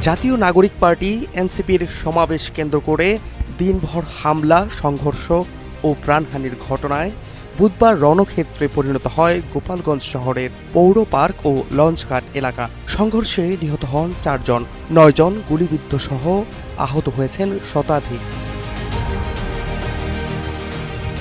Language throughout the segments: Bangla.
জাতীয় নাগরিক পার্টি এনসিপির সমাবেশ কেন্দ্র করে দিনভর হামলা, সংঘর্ষ ও প্রাণহানির ঘটনায় বুধবার রণক্ষেত্রে পরিণত হয় গোপালগঞ্জ শহরের পৌর পার্ক ও লঞ্চঘাট এলাকা। সংঘর্ষে নিহত হন 4 জন, 9 জন গুলিবিদ্ধ সহ আহত হয়েছেন শতাধিক।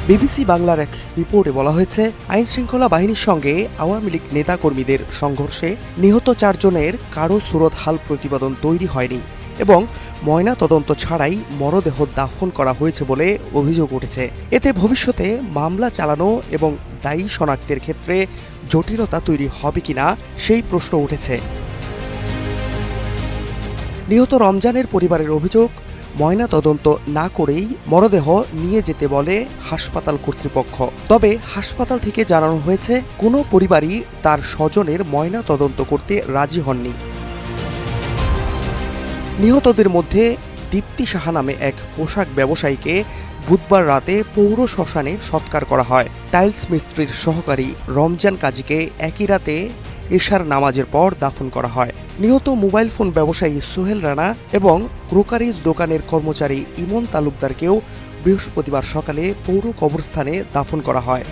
বিবিসি বাংলার এক রিপোর্টে বলা হয়েছে, আইনশৃঙ্খলা বাহিনীর সঙ্গে আওয়ামী লীগ নেতাকর্মীদের সংঘর্ষে নিহত 4 জনের কারো সুরতহাল প্রতিবেদন তৈরি হয়নি এবং ময়না তদন্ত ছাড়াই মরদেহ দাফন করা হয়েছে বলে অভিযোগ উঠেছে। এতে ভবিষ্যতে মামলা চালানো এবং দায়ী শনাক্তের ক্ষেত্রে জটিলতা তৈরি হবে কিনা সেই প্রশ্ন উঠেছে। নিহত রমজানের পরিবারের অভিযোগ, ময়না তদন্ত না করেই মরদেহ নিয়ে যেতে বলে হাসপাতাল কর্তৃপক্ষ। তবে হাসপাতাল থেকে জানানো হয়েছে, কোনো পরিবারই তার স্বজনের ময়না তদন্ত করতে রাজি হননি। নিহতদের মধ্যে দীপ্তি সাহা নামে এক পোশাক ব্যবসায়ীকে বুধবার রাতে পৌর শ্মশানে সৎকার করা হয়। টাইলস মিস্ত্রির সহকারী রমজান কাজীকে একই রাতে এশার নামাজের পর দাফন করা হয়। নিহত মোবাইল ফোন ব্যবসায়ী সোহেল রানা এবং ক্রোকারিজ দোকানের কর্মচারী ইমন তালুকদারকেও বৃহস্পতিবার সকালে পৌর কবরস্থানে দাফন করা হয়।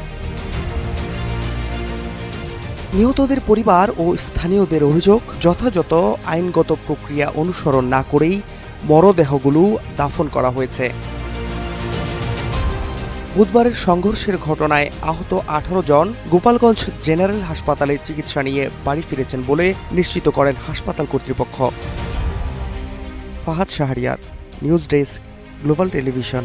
নিহতদের পরিবার ও স্থানীয়দের অভিযোগ, যথাযথ আইনগত প্রক্রিয়া অনুসরণ না করেই মরদেহগুলো দাফন করা হয়েছে। বুধবারের সংঘর্ষের ঘটনায় আহত 18 জন গোপালগঞ্জ জেনারেল হাসপাতালে চিকিৎসা নিয়ে বাড়ি ফিরেছেন বলে নিশ্চিত করেন হাসপাতাল কর্তৃপক্ষ। Fahad Shahriar, news desk, global television.